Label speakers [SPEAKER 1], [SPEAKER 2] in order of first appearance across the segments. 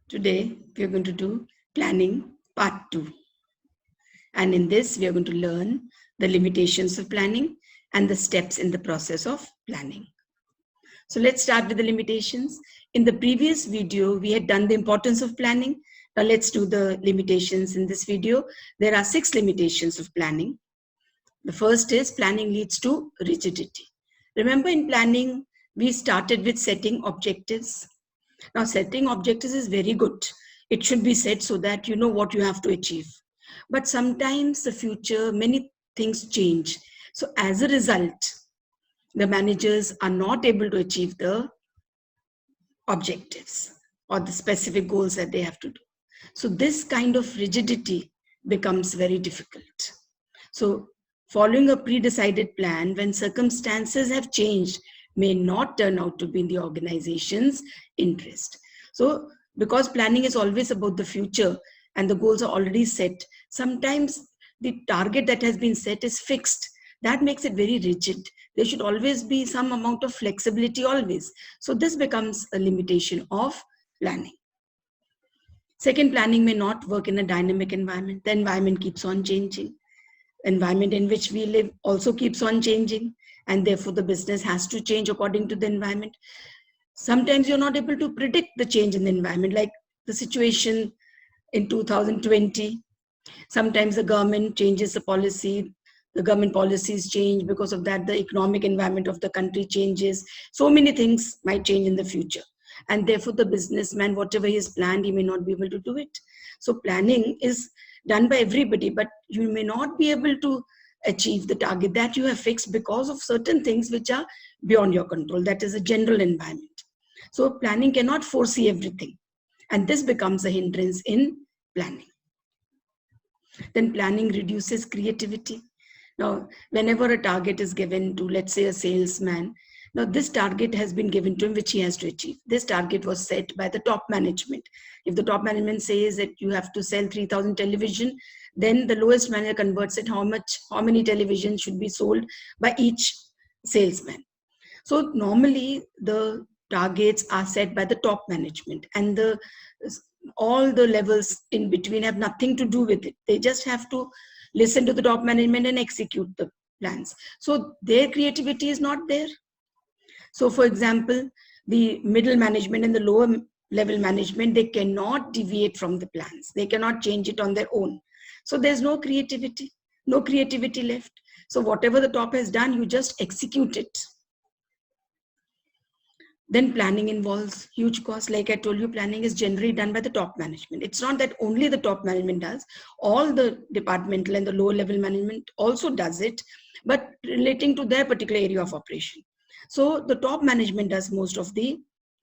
[SPEAKER 1] Today, we are going to do planning part 2. And in this, we are going to learn the limitations of planning and the steps in the process of planning. So let's start with the limitations. In the previous video, we had done the importance of planning. Now let's do the limitations in this video. There are 6 limitations of planning. The first is planning leads to rigidity. Remember, in planning, we started with setting objectives. Now, setting objectives is very good. It should be set so that you know what you have to achieve. But sometimes the future, many things change. So as a result, the managers are not able to achieve the objectives or the specific goals that they have to do. So this kind of rigidity becomes very difficult. So following a pre-decided plan when circumstances have changed may not turn out to be in the organization's interest. So because planning is always about the future and the goals are already set, sometimes the target that has been set is fixed. That makes it very rigid. There should always be some amount of flexibility always. So this becomes a limitation of planning. Second, planning may not work in a dynamic environment. The environment keeps on changing. Environment in which we live also keeps on changing, and therefore the business has to change according to the environment. Sometimes you're not able to predict the change in the environment, like the situation in 2020. Sometimes the government changes the policy, the government policies change. Because of that, the economic environment of the country changes. So many things might change in the future, and therefore the businessman, whatever he has planned, he may not be able to do it. So planning is done by everybody, but you may not be able to achieve the target that you have fixed because of certain things which are beyond your control. That is a general environment. So planning cannot foresee everything, and this becomes a hindrance in planning. Then planning reduces creativity. Now, whenever a target is given to, let's say, a salesman, now this target has been given to him which he has to achieve. This target was set by the top management. If the top management says that you have to sell 3,000 television, then the lowest manager converts it how many televisions should be sold by each salesman. So normally the targets are set by the top management, and all the levels in between have nothing to do with it. They just have to listen to the top management and execute the plans. So their creativity is not there. So for example, the middle management and the lower level management, they cannot deviate from the plans. They cannot change it on their own. So there's no creativity left. So whatever the top has done, you just execute it. Then planning involves huge costs. Like I told you, planning is generally done by the top management. It's not that only the top management does. All the departmental and the lower level management also does it, but relating to their particular area of operation. So the top management does most of the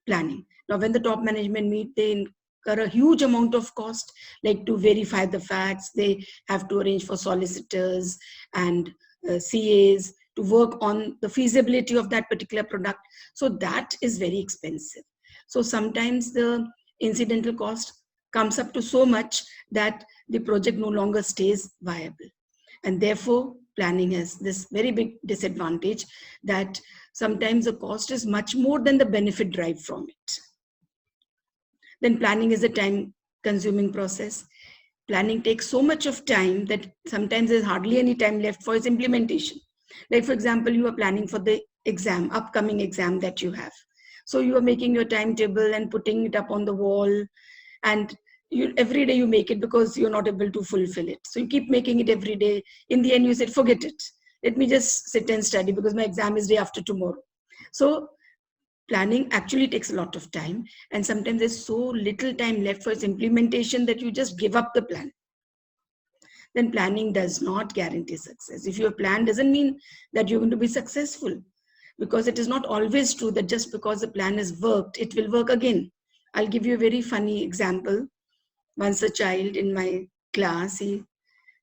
[SPEAKER 1] planning. Now, when the top management meet, they incur a huge amount of cost, like to verify the facts. They have to arrange for solicitors and CAs to work on the feasibility of that particular product. So that is very expensive. So sometimes the incidental cost comes up to so much that the project no longer stays viable. And therefore, planning has this very big disadvantage that sometimes the cost is much more than the benefit derived from it. Then planning is a time-consuming process. Planning takes so much of time that sometimes there's hardly any time left for its implementation. Like, for example, you are planning for the upcoming exam that you have. So you are making your timetable and putting it up on the wall, and every day you make it because you're not able to fulfill it. So you keep making it every day. In the end, you said, forget it. Let me just sit and study because my exam is day after tomorrow. So planning actually takes a lot of time, and sometimes there's so little time left for its implementation that you just give up the plan. Then planning does not guarantee success. If your plan doesn't mean that you're going to be successful, because it is not always true that just because the plan has worked, it will work again. I'll give you a very funny example. Once a child in my class, he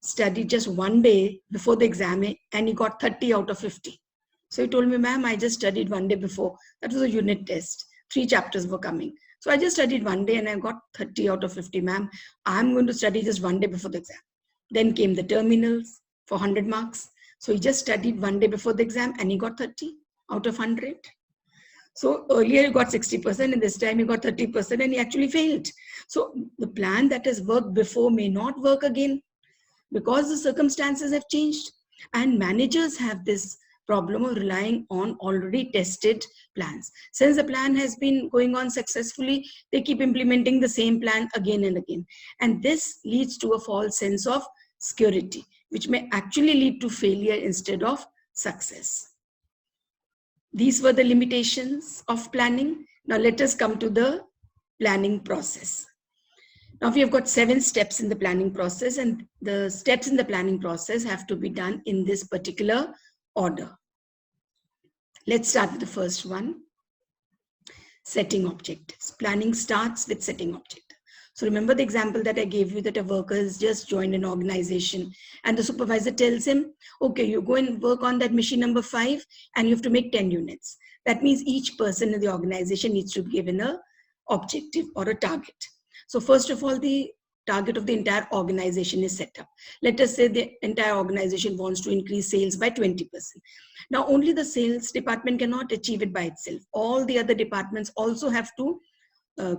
[SPEAKER 1] studied just one day before the exam and he got 30 out of 50. So he told me, ma'am, I just studied one day before. That was a unit test. 3 chapters were coming. So I just studied one day and I got 30 out of 50, ma'am. I'm going to study just one day before the exam. Then came the terminals for 100 marks. So he just studied one day before the exam and he got 30 out of 100. So earlier you got 60% and this time you got 30% and you actually failed. So the plan that has worked before may not work again because the circumstances have changed. And managers have this problem of relying on already tested plans. Since the plan has been going on successfully, they keep implementing the same plan again and again. And this leads to a false sense of security, which may actually lead to failure instead of success. These were the limitations of planning. Now let us come to the planning process. Now we have got 7 steps in the planning process, and the steps in the planning process have to be done in this particular order. Let's start with the first one. Setting objectives. Planning starts with setting objectives. So remember the example that I gave you, that a worker has just joined an organization and the supervisor tells him, okay, you go and work on that machine number 5 and you have to make 10 units. That means each person in the organization needs to be given an objective or a target. So first of all, the target of the entire organization is set up. Let us say the entire organization wants to increase sales by 20%. Now only the sales department cannot achieve it by itself. All the other departments also have to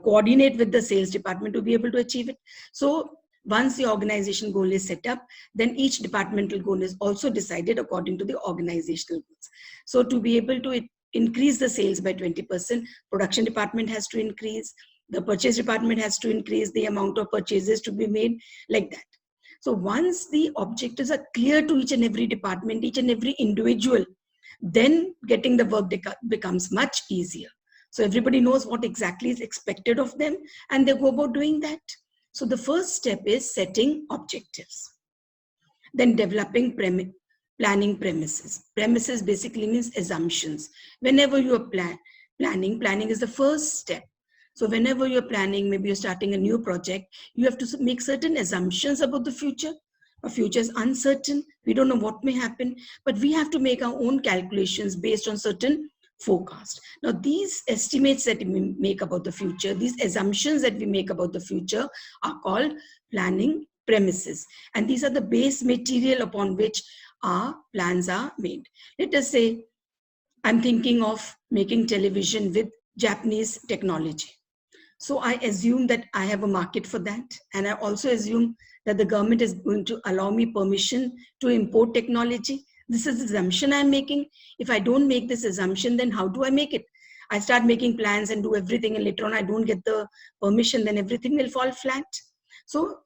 [SPEAKER 1] coordinate with the sales department to be able to achieve it. So once the organization goal is set up, then each departmental goal is also decided according to the organizational goals. So to be able to increase the sales by 20%, production department has to increase, the purchase department has to increase the amount of purchases to be made, like that. So once the objectives are clear to each and every department, each and every individual, then getting the work becomes much easier. So everybody knows what exactly is expected of them and they go about doing that. So the first step is setting objectives. Then developing planning premises. Premises basically means assumptions. Whenever you are planning is the first step. So whenever you're planning, maybe you're starting a new project, you have to make certain assumptions about the future. Our future is uncertain. We don't know what may happen, but we have to make our own calculations based on certain forecast. Now these estimates that we make about the future, these assumptions that we make about the future are called planning premises. And these are the base material upon which our plans are made. Let us say I'm thinking of making television with Japanese technology. So I assume that I have a market for that. And I also assume that the government is going to allow me permission to import technology. This is the assumption I'm making. If I don't make this assumption, then how do I make it? I start making plans and do everything, and later on I don't get the permission, then everything will fall flat. So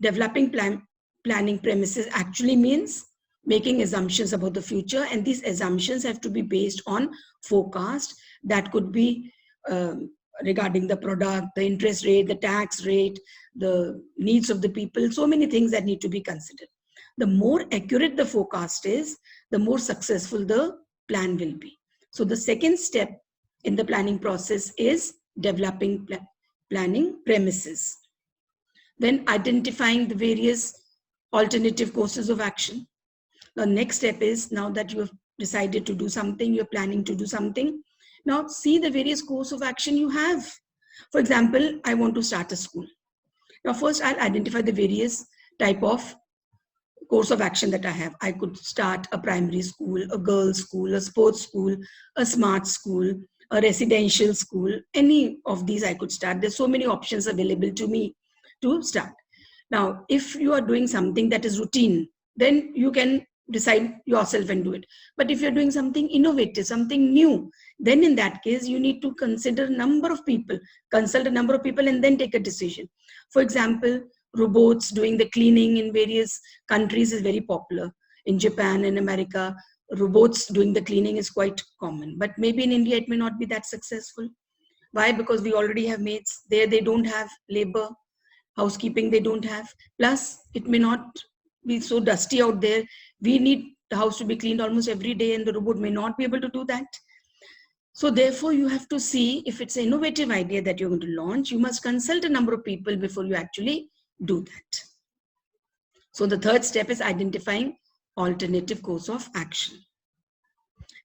[SPEAKER 1] developing planning premises actually means making assumptions about the future, and these assumptions have to be based on forecast that could be regarding the product, the interest rate, the tax rate, the needs of the people, so many things that need to be considered. The more accurate the forecast is, the more successful the plan will be. So the second step in the planning process is developing planning premises. Then identifying the various alternative courses of action. The next step is, now that you have decided to do something, you're planning to do something, now see the various course of action you have. For example, I want to start a school. Now first I'll identify the various type of course of action that I have. I could start a primary school, a girls' school, a sports school, a smart school, a residential school. Any of these I could start. There's so many options available to me to start. Now, if you are doing something that is routine, then you can decide yourself and do it. But if you're doing something innovative, something new, then in that case, you need to consider a number of people, consult a number of people, and then take a decision. For example, robots doing the cleaning in various countries is very popular. In Japan and America, robots doing the cleaning is quite common. But maybe in India, it may not be that successful. Why? Because we already have maids. There they don't have labor. Housekeeping they don't have. Plus, it may not be so dusty out there. We need the house to be cleaned almost every day, and the robot may not be able to do that. So therefore, you have to see if it's an innovative idea that you're going to launch. You must consult a number of people before you actually do that. So the third step is identifying alternative course of action.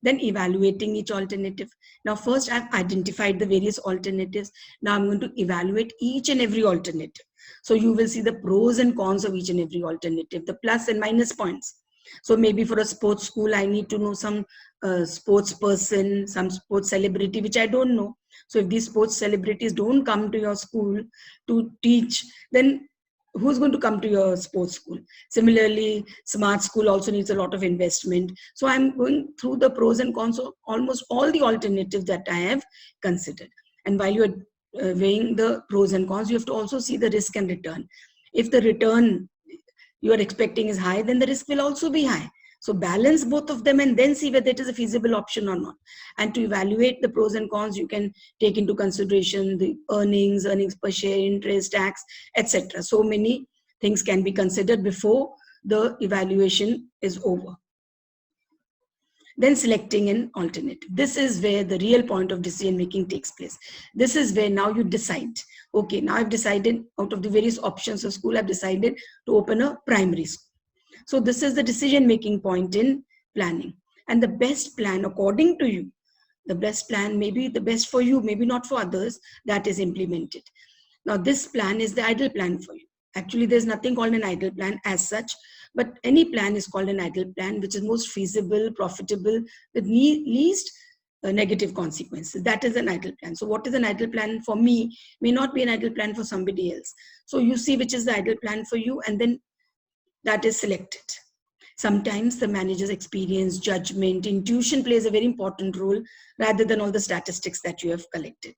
[SPEAKER 1] Then evaluating each alternative. Now first I've identified the various alternatives. Now I'm going to evaluate each and every alternative. So you will see the pros and cons of each and every alternative, the plus and minus points. So maybe for a sports school, I need to know some sports person, some sports celebrity, which I don't know. So if these sports celebrities don't come to your school to teach, then who's going to come to your sports school? Similarly, smart school also needs a lot of investment. So I'm going through the pros and cons of almost all the alternatives that I have considered. And while you're weighing the pros and cons, you have to also see the risk and return. If the return you are expecting is high, then the risk will also be high. So balance both of them and then see whether it is a feasible option or not. And to evaluate the pros and cons, you can take into consideration the earnings per share, interest, tax, etc. So many things can be considered before the evaluation is over. Then selecting an alternative. This is where the real point of decision making takes place. This is where now you decide, okay, now I've decided out of the various options of school, I've decided to open a primary school. So this is the decision making point in planning. And the best plan according to you, the best plan may be the best for you, maybe not for others, that is implemented. Now this plan is the ideal plan for you. Actually, there's nothing called an ideal plan as such, but any plan is called an ideal plan, which is most feasible, profitable, with least negative consequences. That is an ideal plan. So what is an ideal plan for me may not be an ideal plan for somebody else. So you see which is the ideal plan for you, and then that is selected. Sometimes the manager's experience, judgment, intuition plays a very important role rather than all the statistics that you have collected.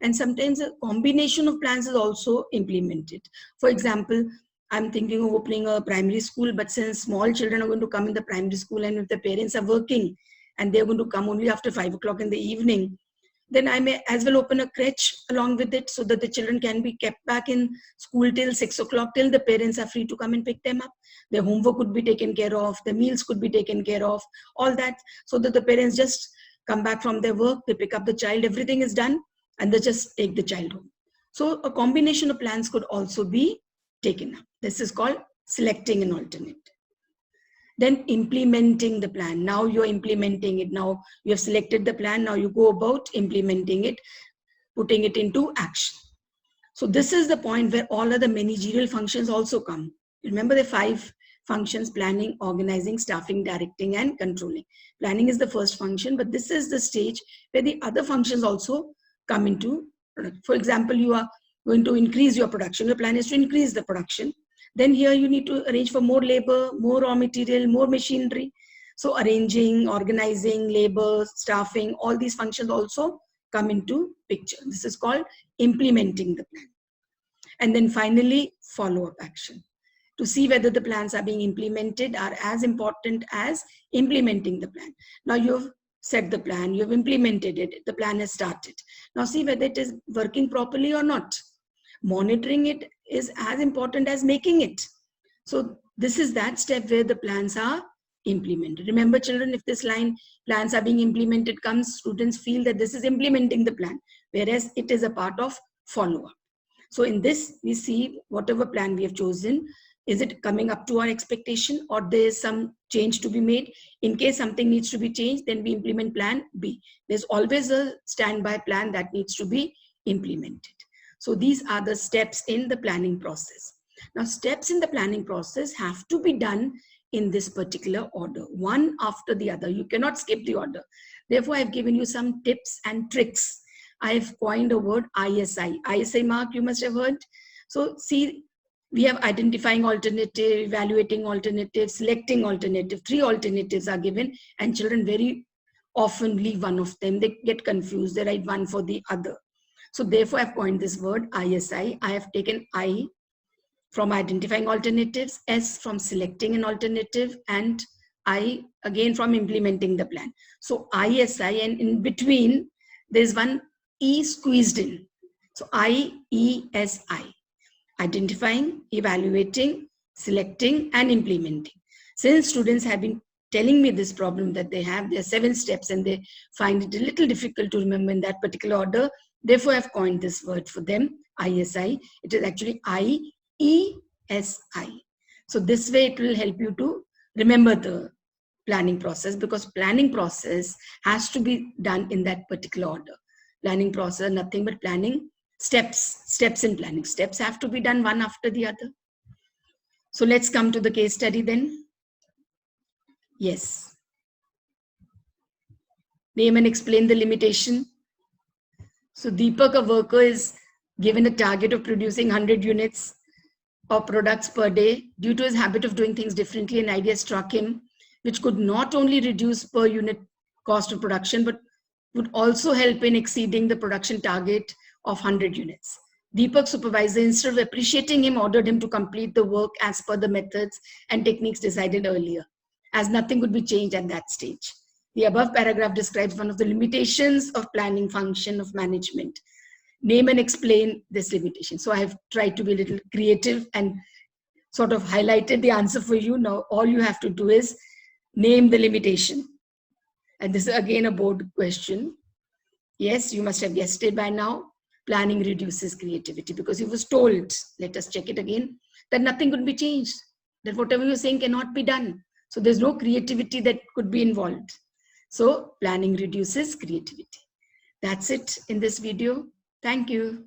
[SPEAKER 1] And sometimes a combination of plans is also implemented. For example, I'm thinking of opening a primary school, but since small children are going to come in the primary school, and if the parents are working and they're going to come only after 5 o'clock in the evening, then I may as well open a crèche along with it so that the children can be kept back in school till 6 o'clock, till the parents are free to come and pick them up. Their homework could be taken care of, the meals could be taken care of, all that, so that the parents just come back from their work, they pick up the child, everything is done, and they just take the child home. So a combination of plans could also be taken up. This is called selecting an alternate. Then implementing the plan. Now you're implementing it. Now you have selected the plan. Now you go about implementing it, putting it into action. So this is the point where all other managerial functions also come. Remember the 5 functions: planning, organizing, staffing, directing, and controlling. Planning is the first function, but this is the stage where the other functions also come into product. For example, you are going to increase your production. Your plan is to increase the production. Then here you need to arrange for more labor, more raw material, more machinery. So arranging, organizing, labor, staffing, all these functions also come into picture. This is called implementing the plan. And then finally, follow-up action. To see whether the plans are being implemented are as important as implementing the plan. Now you've set the plan, you've implemented it, the plan has started. Now see whether it is working properly or not. Monitoring it is as important as making it. So this is that step where the plans are implemented. Remember children, if this line, plans are being implemented, comes, students feel that this is implementing the plan, whereas it is a part of follow-up. So in this, we see whatever plan we have chosen, is it coming up to our expectation, or there is some change to be made? In case something needs to be changed, then we implement plan B. There's always a standby plan that needs to be implemented. So these are the steps in the planning process. Now, steps in the planning process have to be done in this particular order, one after the other. You cannot skip the order. Therefore, I've given you some tips and tricks. I've coined a word ISI. ISI mark you must have heard. So see, we have identifying alternative, evaluating alternative, selecting alternative. 3 alternatives are given, and children very often leave one of them. They get confused. They write one for the other. So therefore, I've coined this word ISI. I have taken I from identifying alternatives, S from selecting an alternative, and I again from implementing the plan. So ISI, and in between, there's one E squeezed in. So IESI. Identifying, evaluating, selecting, and implementing. Since students have been telling me this problem that they have, there are 7 steps, and they find it a little difficult to remember in that particular order. Therefore, I've coined this word for them, ISI. It is actually IESI. So this way it will help you to remember the planning process, because planning process has to be done in that particular order. Planning process, nothing but planning steps in planning. Steps have to be done one after the other. So let's come to the case study then. Yes. Name and explain the limitation. So Deepak, a worker, is given a target of producing 100 units of products per day. Due to his habit of doing things differently, an idea struck him which could not only reduce per unit cost of production, but would also help in exceeding the production target of 100 units. Deepak's supervisor, instead of appreciating him, ordered him to complete the work as per the methods and techniques decided earlier, as nothing could be changed at that stage. The above paragraph describes one of the limitations of planning function of management. Name and explain this limitation. So I have tried to be a little creative and sort of highlighted the answer for you. Now all you have to do is name the limitation. And this is again a board question. Yes, you must have guessed it by now. Planning reduces creativity because he was told, let us check it again, that nothing could be changed, that whatever you're saying cannot be done. So there's no creativity that could be involved. So planning reduces creativity. That's it in this video. Thank you.